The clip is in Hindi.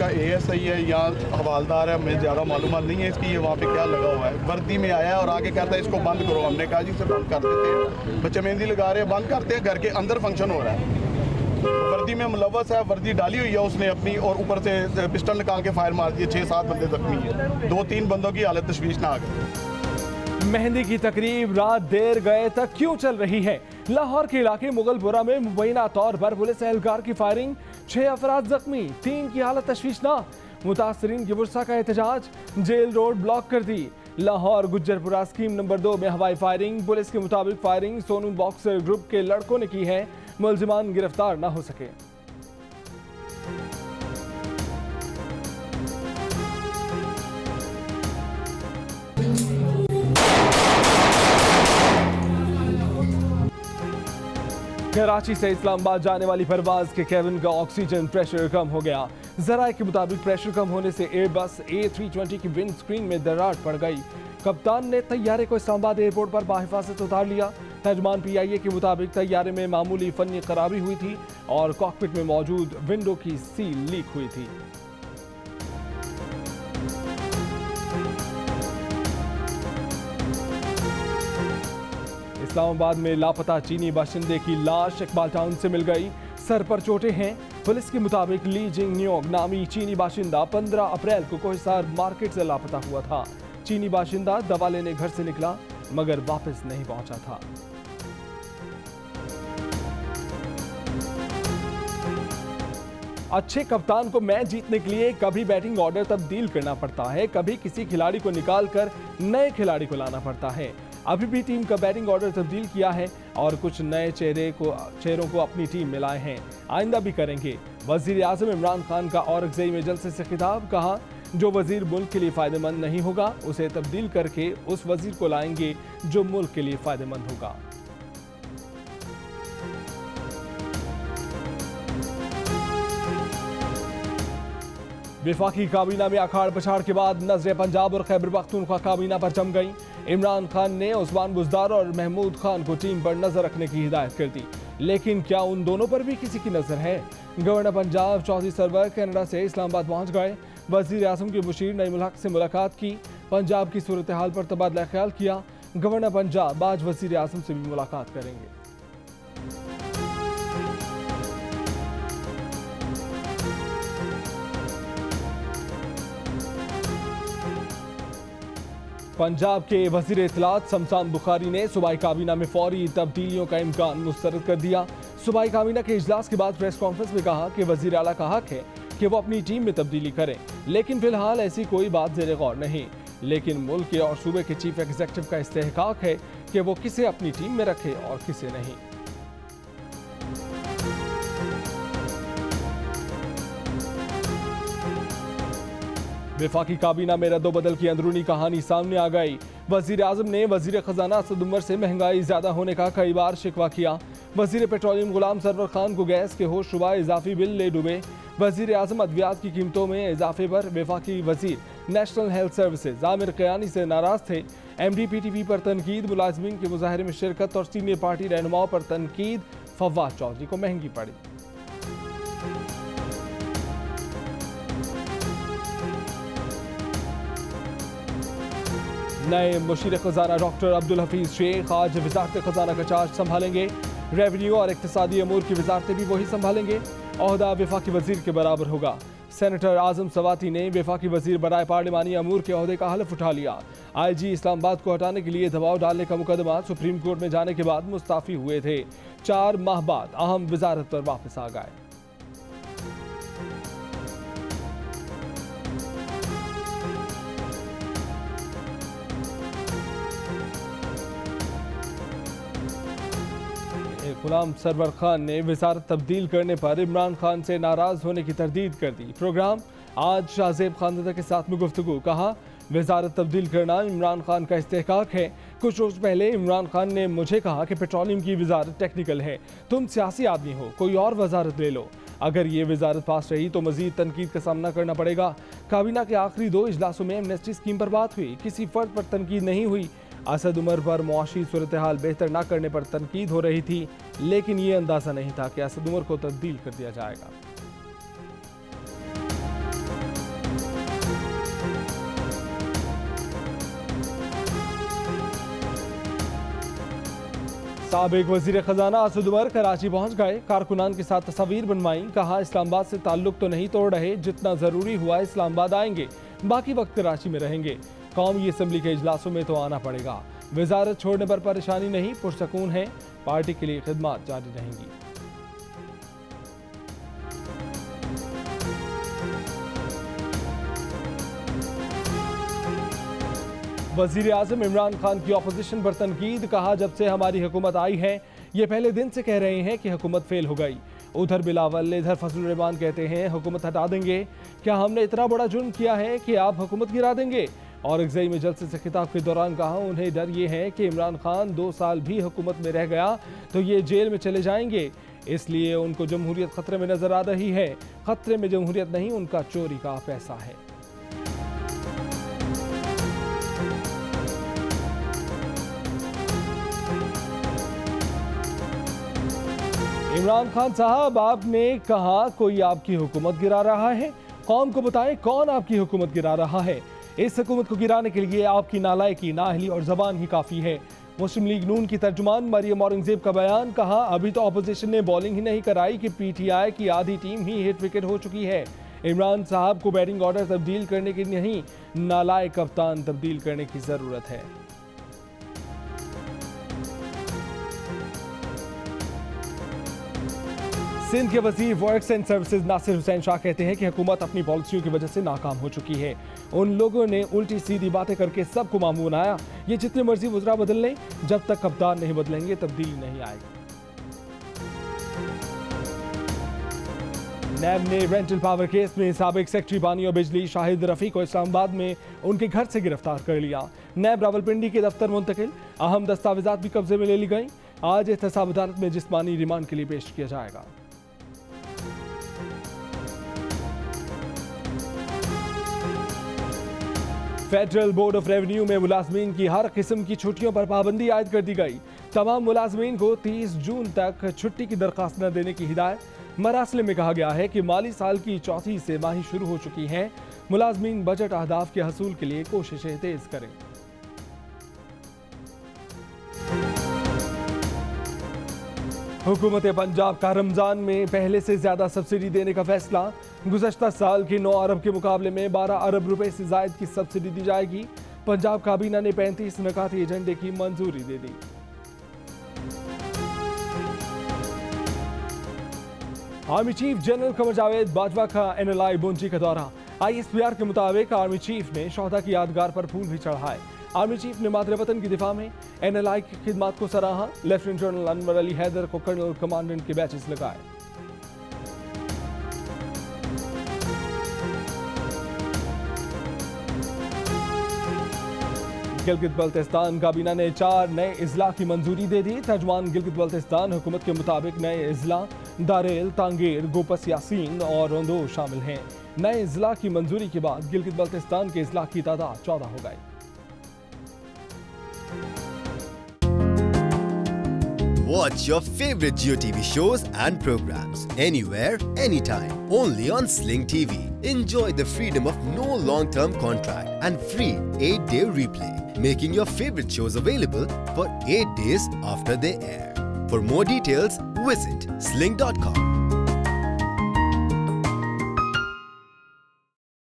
क्या ASI है या हवालदार है, हमें ज़्यादा मालूमात नहीं है इसकी, ये वहाँ पे क्या लगा हुआ है। वर्दी में आया है और आगे कहता है इसको बंद करो। हमने कहा जी इसे बंद कर देते हैं, बच्चे मेहंदी लगा रहे हैं, बंद करते हैं, घर के अंदर फंक्शन हो रहा है। वर्दी में मुलव्वस है, वर्दी डाली हुई है उसने अपनी, और ऊपर से पिस्टल निकाल के फायर मार दिए। 6-7 बंदे जख्मी हैं, 2-3 बंदों की हालत तशवीशनाक है। मेहंदी की तकरीब रात देर गए तक क्यों चल रही है? लाहौर के इलाके मुगलपुरा में मुबैना तौर पर पुलिस एहलकार की फायरिंग, 6 अफराद जख्मी, 3 की हालत तशवीशनाक। मुतासरीन की वर्षा का एहतजाज, जेल रोड ब्लॉक कर दी। लाहौर गुज्जरपुरा स्कीम नंबर 2 में हवाई फायरिंग, पुलिस के मुताबिक फायरिंग सोनू बॉक्सर ग्रुप के लड़कों ने की है, मुलजिमान गिरफ्तार न हो सके। कराची से इस्लामाबाद जाने वाली परवाज के केबिन का ऑक्सीजन प्रेशर कम हो गया। जराये के मुताबिक प्रेशर कम होने से एयरबस A320 की विंड स्क्रीन में दरार पड़ गई। कप्तान ने तैयारे को इस्लामाबाद एयरपोर्ट पर बाहिफाजत उतार लिया। तर्जमान PIA के मुताबिक तैयारे में मामूली फनी खराबी हुई थी और कॉकपिट में मौजूद विंडो की सील लीक हुई थी। इस्लामाबाद में लापता चीनी बाशिंदे की लाश इकबाल टाउन से मिल गई, सर पर चोटें हैं। पुलिस के मुताबिक ली जिंग न्योग नामी चीनी बाशिंदा 15 अप्रैल को कोहिसार मार्केट से लापता हुआ था। चीनी बाशिंदा दवा लेने घर से निकला मगर वापस नहीं पहुंचा था। अच्छे कप्तान को मैच जीतने के लिए कभी बैटिंग ऑर्डर तब्दील करना पड़ता है, कभी किसी खिलाड़ी को निकालकर नए खिलाड़ी को लाना पड़ता है। अभी भी टीम का बैटिंग ऑर्डर तब्दील किया है और कुछ नए चेहरों को अपनी टीम में लाए हैं, आइंदा भी करेंगे। वजीर आजम इमरान खान का औरंगजेब में जलसे से खिताब, कहा जो वजीर मुल्क के लिए फायदेमंद नहीं होगा उसे तब्दील करके उस वजीर को लाएंगे जो मुल्क के लिए फायदेमंद होगा। वफाकी काबीना में अखाड़ पछाड़ के बाद नजर पंजाब और खैबर पख्तूनख्वा काबीना पर जम गई। इमरान खान ने उस्मान बुज़दार और महमूद खान को टीम पर नजर रखने की हिदायत कर दी, लेकिन क्या उन दोनों पर भी किसी की नजर है? गवर्नर पंजाब चौधरी सरवर कनाडा से इस्लामाबाद पहुंच गए। वजीर आजम के मुशीर नईमुल हक से मुलाकात की, पंजाब की सूरत हाल पर तबादला ख्याल किया। गवर्नर पंजाब आज वजीर आजम से भी मुलाकात करेंगे। पंजाब के वजीर इत्तलात शमशान बुखारी ने सूबाई काबीना में फौरी तब्दीलियों का इम्कान मुस्तरद कर दिया। सूबाई काबीना के इजलास के बाद प्रेस कॉन्फ्रेंस में कहा कि वजीर आला का हक है कि वो अपनी टीम में तब्दीली करें, लेकिन फिलहाल ऐसी कोई बात ज़ेरे गौर नहीं। लेकिन मुल्क के और सूबे के चीफ एग्जीक्यूटिव का इस्तेहकाक है कि वो किसे अपनी टीम में रखे और किसे नहीं। वफाकी काबीना में रद्दोबदल की अंदरूनी कहानी सामने आ गई। वजीर आजम ने वजीर खजाना असद उमर से महंगाई ज्यादा होने का कई बार शिकवा किया। वजीर पेट्रोलियम गुलाम सरवर खान को गैस के होशरुबा इजाफी बिल ले डूबे। वजीर आजम अद्वियात की कीमतों में इजाफे पर वफाकी वजीर national health services Aamir Kayani से नाराज थे। MD-PTV पर तनकीद, मुलाजमीन के मुजाहरे में शिरकत और सीनियर पार्टी रहनुमाओं पर तनकीद, फवाद चौधरी को महंगी पड़ी। नए मुशीर खजाना डॉक्टर अब्दुल हफीज शेख आज वजारत खजाना का चार्ज संभालेंगे। रेवेन्यू और इक्तिसादी अमूर की वजारतें भी वही संभालेंगे। ओहदा वफाकी वजीर के बराबर होगा। सेनेटर आजम सवाती ने वफाकी वजीर बराए पार्लिमानी अमूर के ओहदे का हल्फ उठा लिया। IG इस्लामाबाद को हटाने के लिए दबाव डालने का मुकदमा सुप्रीम कोर्ट में जाने के बाद मुस्ताफी हुए थे। 4 माह बाद अहम वजारत पर वापस आ गए। गुलाम सरवर खान ने वजारत तब्दील करने पर इमरान खान से नाराज होने की तरदीद कर दी। प्रोग्राम आज शाहजेब खानदादा के साथ में गुफ्तगू, कहा वजारत तब्दील करना इमरान खान का इस्तेहकाक है। कुछ रोज पहले इमरान खान ने मुझे कहा कि पेट्रोलियम की वजारत टेक्निकल है, तुम सियासी आदमी हो, कोई और वजारत ले लो। अगर ये वजारत पास रही तो मजीद तनकीद का सामना करना पड़ेगा। काबीना के आखिरी 2 इजलासों में एमनेस्टी स्कीम पर बात हुई, किसी फर्द पर तनकीद नहीं हुई। असद उमर पर मुआशी सूरत हाल बेहतर न करने पर तनकीद हो रही थी, लेकिन ये अंदाजा नहीं था कि असद उमर को तब्दील कर दिया जाएगा। साबिक वजीर खजाना असद उमर कराची पहुंच गए, कारकुनान के साथ तस्वीर बनवाई, कहा इस्लामाबाद से ताल्लुक तो नहीं तोड़ रहे, जितना जरूरी हुआ इस्लामाबाद आएंगे, बाकी वक्त कराची में रहेंगे। कौमी असम्बली के इजलासों में तो आना पड़ेगा। वजारत छोड़ने पर परेशानी नहीं, पुरसकून है, पार्टी के लिए खिदमत जारी रहेंगी। वजीर आजम इमरान खान की अपोजिशन पर तनकीद, कहा जब से हमारी हुकूमत आई है ये पहले दिन से कह रहे हैं कि हुकूमत फेल हो गई। उधर बिलावल इधर फजलुर रहमान कहते हैं हुकूमत हटा देंगे। क्या हमने इतना बड़ा जुर्म किया है कि आप हुकूमत गिरा देंगे? और अगज़ई में जलसे से खिताब के दौरान कहा उन्हें डर ये है कि इमरान खान 2 साल भी हुकूमत में रह गया तो ये जेल में चले जाएंगे, इसलिए उनको जमहूरियत खतरे में नजर आ रही है। खतरे में जमहूरियत नहीं, उनका चोरी का पैसा है। इमरान खान साहब, आपने कहा कोई आपकी हुकूमत गिरा रहा है, कौम को बताएं कौन आपकी हुकूमत गिरा रहा है। इस हुकूमत को गिराने के लिए आपकी नालायकी, नाअहली और जबान ही काफ़ी है। मुस्लिम लीग नून की तर्जुमान मरियम औरंगजेब का बयान, कहा अभी तो अपोजिशन ने बॉलिंग ही नहीं कराई कि PTI की आधी टीम ही हिट विकेट हो चुकी है। इमरान साहब को बैटिंग ऑर्डर तब्दील करने की नहीं, नालायक कप्तान तब्दील करने की ज़रूरत है। सिंध के वजीर works and services Nasir Hussain Shah कहते हैं कि हुकूमत अपनी पॉलिसियों की वजह से नाकाम हो चुकी है। उन लोगों ने उल्टी सीधी बातें करके सबको मामू बनाया। ये जितने मर्जी वज़रा बदल लें, जब तक कप्तान नहीं बदलेंगे तब्दीली नहीं आएगी। नैब ने रेंटल पावर केस में साबिक सेक्रेटरी पानी और बिजली शाहिद रफी को इस्लामाबाद में उनके घर से गिरफ्तार कर लिया। नैब रावलपिंडी के दफ्तर मुंतकिल, अहम दस्तावेजात भी कब्जे में ले ली गई। आज एहतसाब अदालत में जिस्मानी रिमांड के लिए पेश किया जाएगा। फेडरल बोर्ड ऑफ रेवेन्यू में मुलाजमीन की हर किस्म की छुट्टियों पर पाबंदी आयद कर दी गई। तमाम मुलाजमीन को 30 जून तक छुट्टी की दरख्वास्त न देने की हिदायत। मरासले में कहा गया है कि माली साल की चौथी सेमाही शुरू हो चुकी है। मुलाजमीन बजट अहदाफ के हसूल के लिए कोशिशें तेज करें। हुकूमत पंजाब का रमजान में पहले से ज्यादा सब्सिडी देने का फैसला। गुज़श्ता साल के 9 अरब के मुकाबले में 12 अरब रुपए से जायद की सब्सिडी दी जाएगी। पंजाब काबीना ने 35 नकाती एजेंडे की मंजूरी दे दी। Army chief general Qamar Javed Bajwa का NLI बुंजी का दौरा। ISPR के मुताबिक आर्मी चीफ ने शोहदा की यादगार पर फूल भी चढ़ाए। आर्मी चीफ ने मादरे वतन की दिफा में NLI की खिदमत को सराहा। लेफ्टिनेंट जनरल अनवर अली हैदर को कर्नल कमांडेंट के बैचेस लगाए। गिलगित बल्तिस्तान काबीना ने 4 नए इजला की मंजूरी दे दी। तर्जुमान गिलगित बल्तिस्तान हुकूमत के मुताबिक नए इजला दारेल, तांगेर, गोपस यासीन और रोंदो शामिल हैं। नए इजला की मंजूरी के बाद गिलगित बल्तिस्तान के इजला की तादाद 14 हो गई। Watch your favorite JioTV shows and programs anywhere, anytime. Only on Sling TV. Enjoy the freedom of no long-term contract and free 8-day replay, making your favorite shows available for 8 days after they air. For more details, visit sling.com.